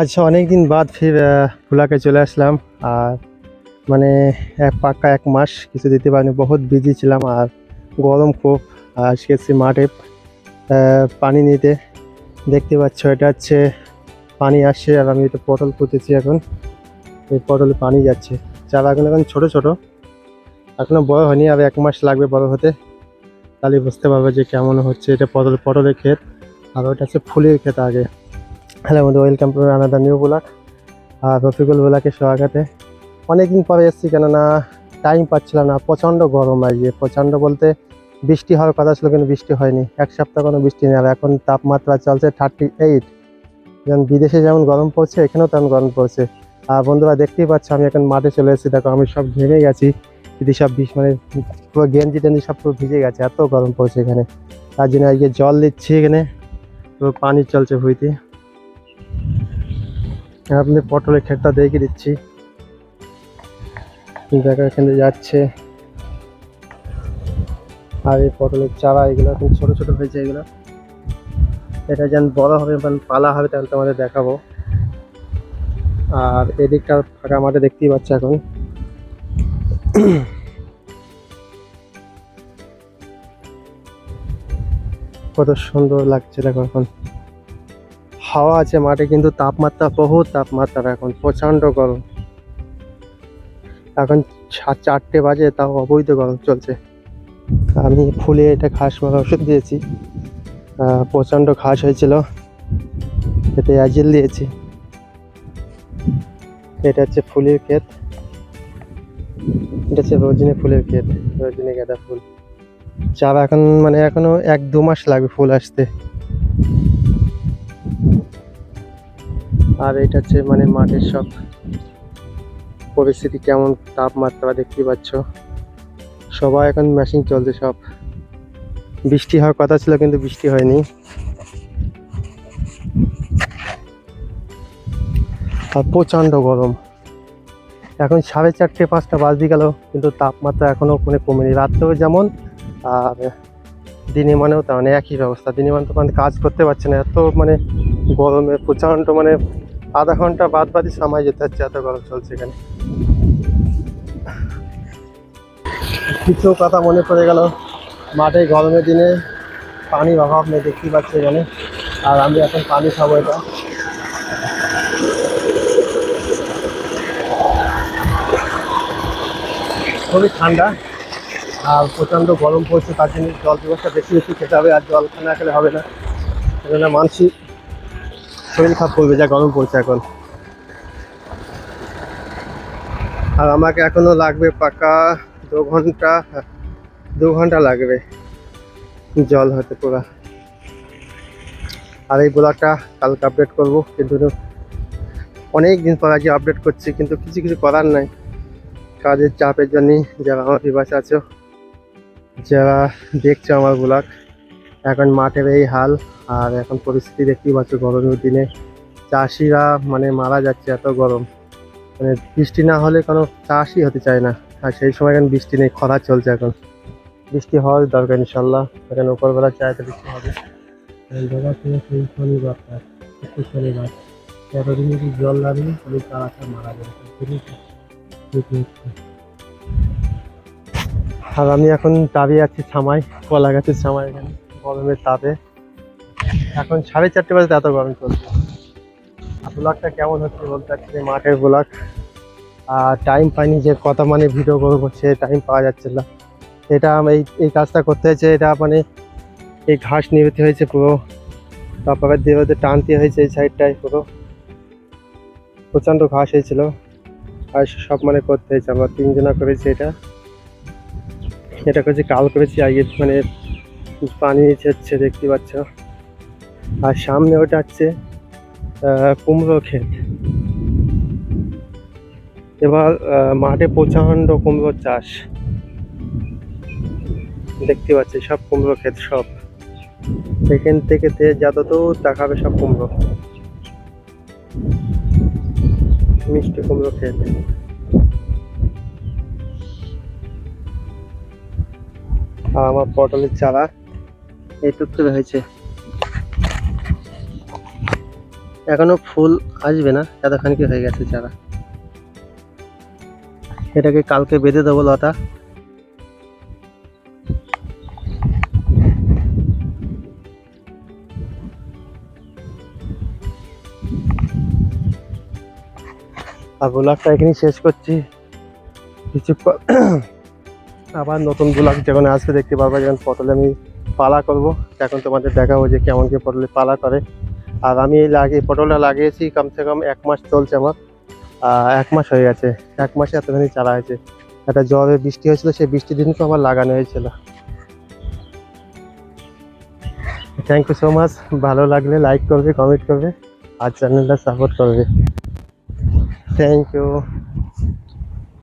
আচ্ছা, অনেকদিন বাদ ফির ভোলাকে চলে আসলাম। আর মানে পাক্কা 1 মাস কিছু দিতে পারিনি, বহুত বিজি ছিলাম। আর গরম খুব। আজকে এসেছি মাঠে পানি নিতে। দেখতে পাচ্ছ এটা হচ্ছে পানি আসছে, আর আমি এটা পটল পুঁতেছি এখন। এই পটলে পানি যাচ্ছে। চারাগুলো এখন ছোট ছোট, এখনো বড় হয়নি, আর 1 মাস লাগবে বড় হতে। তাহলে বুঝতে পারবে যে কেমন হচ্ছে। এটা পটলের ক্ষেত, আর ওটা হচ্ছে ফুলের ক্ষেত আগে। হ্যালো বন্ধু, welcome to another new blog. আর রফিকুল ভোলাকে সোয়াগাতে। অনেকদিন পরে এসেছি, কেননা টাইম পাচ্ছিলাম না। প্রচণ্ড গরম আজকে, প্রচণ্ড বলতে বৃষ্টি হওয়ার কথা ছিল কিন্তু বৃষ্টি হয়নি। 1 সপ্তাহ কোনো বৃষ্টি নেই। আর এখন তাপমাত্রা চলছে 38। যেমন বিদেশে যেমন গরম পড়ছে, এখানেও তেমন গরম পড়ছে। আর বন্ধুরা দেখতেই পাচ্ছ, আমি এখন মাঠে চলে এসেছি। দেখো আমি সব ঘেমে গেছি, যদি সব মানে পুরো গেঞ্জি টেঞ্জি সব পুরো ভিজে গেছে, এত গরম পড়ছে এখানে। তার জন্য আজকে জল দিচ্ছি এখানে, পুরো পানি চলছে ভুঁইতে। আপনি পটলের ক্ষেতটা দেখে দিচ্ছি, দেখো এখানে যাচ্ছে। আর এই পটলের চারা এগুলো এখন ছোট ছোট হয়েছে এগুলো। এটা যেন বড় হবে মানে পালা হবে, তাহলে তোমাদের দেখাবো। আর এদিকটা ফাঁকা মাঠে দেখতেই পাচ্ছ এখন। কত সুন্দর লাগছে দেখো এখন। হাওয়া আছে মাঠে, কিন্তু তাপমাত্রা বহুত তাপমাত্রা, এখন প্রচন্ড গরম। এখন 4টে বাজে, তাও অবৈধ গরম চলছে। আমি ফুলে এটা ঘাস মারা ওষুধ দিয়েছি। প্রচণ্ড ঘাস হয়েছিল, এতে অ্যাজেল দিয়েছি। এটা হচ্ছে ফুলের ক্ষেত, এটা হচ্ছে রজনী ফুলের ক্ষেত, রজনী গাঁদা ফুল। চারা এখন মানে এখনো 1-2 মাস লাগবে ফুল আসতে। আর এটা হচ্ছে মানে মাঠের সব পরিস্থিতি, কেমন তাপমাত্রা দেখতে পাচ্ছ। সবাই এখন মেশিন চলছে সব। বৃষ্টি হওয়ার কথা ছিল কিন্তু বৃষ্টি হয়নি। আর প্রচণ্ড গরম। এখন 4:30-5টা বাজতে গেল, কিন্তু তাপমাত্রা এখনো মানে কমেনি। রাত্রেও যেমন, আর দিনে মানেও তেমন একই ব্যবস্থা। দিনে মানে তো মানে কাজ করতে পারছে না, এত মানে গরমে প্রচণ্ড মানে আধা ঘন্টা বাদে সময় যেতে হচ্ছে, এত গরম চলছে এখানে। কিছু কথা মনে পড়ে গেল। মাঠে গরমের দিনে পানির অভাব নেই, দেখতেই পাচ্ছি এখানে। আর আমি এখন পানি খাবো। এটা খুবই ঠান্ডা, আর প্রচণ্ড গরম পড়ছে। তার জন্য জল ব্যবস্থা বেশি বেশি খেতে হবে, আর জল না খেলে হবে না। সেজন্য মানসিক শরীর খারাপ করবে, যা গরম পড়ছে এখন। আর আমাকে এখনো লাগবে পাকা 2 ঘন্টা লাগবে জল হতে পুরা। আর এই ব্লগটা কালকে আপডেট করব, কিন্তু অনেক দিন পর আজকে আপডেট করছি, কিন্তু কিছু কিছু করার নাই। কাজের চাপের জন্য যারা আমার বিবাসে আছো, যারা দেখছো আমার ব্লগ, এখন মাঠের এই হাল। আর এখন পরিস্থিতি দেখতেই পাচ্ছ, গরমের দিনে চাষিরা মানে মারা যাচ্ছে, এত গরম। মানে বৃষ্টি না হলে কোনো চাষই হতে চায় না। আর সেই সময় এখন বৃষ্টি নেই, খরা চলছে এখন। বৃষ্টি হওয়ার দরকার ইনশাল্লাহ, এখন উপরবেলা চায় তো বৃষ্টি হবে। শনিবার এতদিনে কি জল লাগবে, তাহলে তাড়াতাড়ি মারা যাবে। আর আমি এখন দাঁড়িয়ে আছি ছামায়, কলা গাছের ছামায়, এখানে গরমের তাপে। এখন 4:30 বাজে, এত গরম চলছে। ব্লগটা কেমন হচ্ছে বলতে পারছি, মাঠের ব্লগ। আর টাইম পাইনি যে কথা মানে ভিডিও করবো, সে টাইম পাওয়া যাচ্ছে না। এটা এই এই কাজটা করতে হয়েছে, এটা মানে এই ঘাস নিতে হয়েছে পুরো, তারপরে দিয়ে টানতে হয়েছে এই সাইডটায় পুরো। প্রচণ্ড ঘাস হয়েছিল, আর সব মানে করতে হয়েছে। আমরা 3 জনা করেছি এটা। এটা করেছি কাল, করেছি আগে। মানে পানি নিচে হচ্ছে, দেখতে পাচ্ছ। আর সামনে ওটা হচ্ছে কুমড়ো ক্ষেত। এবার মাঠে প্রচণ্ড কুমড়োর চাষ, দেখতে পাচ্ছি সব কুমড়ো ক্ষেত সব। এখান থেকে যতদূর দেখাবে সব কুমড়ো, মিষ্টি কুমড়ো ক্ষেত। আর আমার পটলের চারা এইটুকু হয়েছে। এখনো ফুল আসবে না, এতখানি কি হয়ে গেছে চারা। এটাকে কালকে বেঁধে দেবো লতা। আর ব্লগটা এখানেই শেষ করছি। কিছুক্ষণ আবার নতুন ব্লগ যখন আসবে দেখতে পারবো, যখন পটলে আমি পালা করব, তখন তোমাদের দেখাবো যে কেমন কি পটলে পালা করে। আর আমি পটলটা লাগিয়েছি কমসে কম 1 মাস চলছে আমার। 1 মাস হয়ে গেছে, 1 মাসে এতখানি চারা হয়েছে। একটা ঝড়ে বৃষ্টি হয়েছিল, সেই বৃষ্টির দিন তো আমার লাগানো হয়েছিল। Thank you so much. ভালো লাগলে লাইক করবে, কমেন্ট করবে আর চ্যানেলটা সাপোর্ট করবে। Thank you.